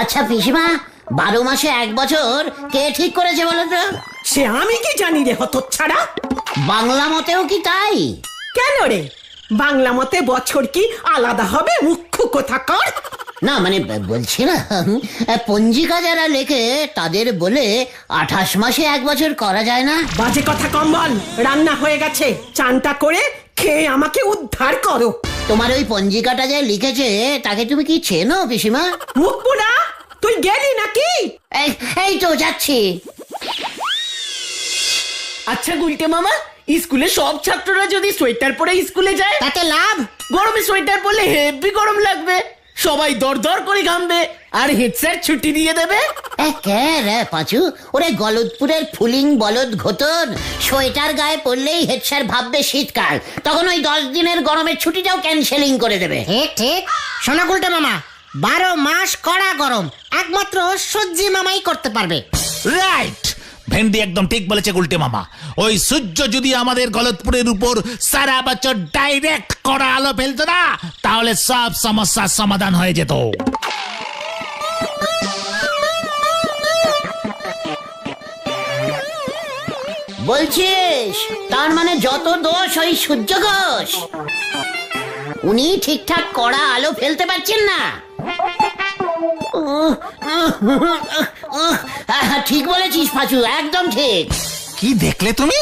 আচ্ছা পিসিমা, 12 মাসে 1 বছর কে ঠিক করেছে বলো তো? সে আমি কি জানি রে হতচ্ছাড়া। বাংলা মতেও কি তাই? কেন রে, বাংলা মতে বছর কি আলাদা হবে? মুখ্য কোথাকার। না মানে বলছিলাম, পঞ্জিকা যারা লেখে তাদের বলে 28 মাসে 1 বছর করা যায় না। বাজে কথা কম বল। রান্না হয়ে গেছে, চানটা করে খেয়ে আমাকে উদ্ধার করো। তোমার ওই পঞ্জিকাটা যে লিখেছে তাকে তুমি কি চেনো পিসিমা? মুখ পোড়া, তুই গেলি নাকি? এই তো যাচ্ছি। আচ্ছা গুলটে মামা, স্কুলে সব ছাত্ররা যদি সোয়েটার পরে স্কুলে যায় তাতে লাভ? গরমে সোয়েটার পরলে হেভি গরম লাগবে, সবাই দরদর করে ঘামবে, আর হেড স্যার ছুটি দিয়ে দেবে। কে রে পাঁচু? ওরে গলদপুরের ফুলিং বলদ ঘোতন, সোয়েটার গায়ে পরলেই হেড স্যার ভাববে শীতকাল, তখন ওই 10 দিনের গরমের ছুটিটাও ক্যান্সেলিং করে দেবে। ঠিক ঠিক, শোনো গুলটে মামা, 12 মাস কড়া গরম একমাত্র সূর্যি মামাই করতে পারবে। রাইট, ভেন্ডি একদম ঠিক বলেছে গুলটে মামা। ওই সূর্য যদি আমাদের গলতপুরের উপর সারা বছর ডাইরেক্ট কড়া আলো ফেলতো না, তাহলে সব সমস্যার সমাধান হয়ে যেত। বলছিস তার মানে যত দোষ ওই সূর্য ঘোষ? উনি ঠিকঠাক কড়া আলো ফেলতে পারছেন না। ঠিক বলেছিস পাঁচু, একদম ঠিক। কি দেখলে তুমি?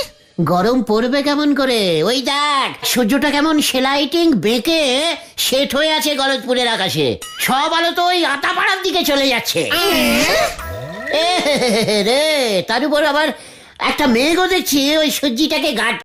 গরম পড়বে কেমন করে? ওই দেখ সূর্যটা কেমন সেলাইটিং বেঁকে সেট হয়ে আছে গলতপুরের আকাশে। সব আলো তো ওই আতাপাড়ার দিকে চলে যাচ্ছে। রে তার উপর আবার একটা মেঘও দেখছি ওই সূর্যিটাকে গাঢ়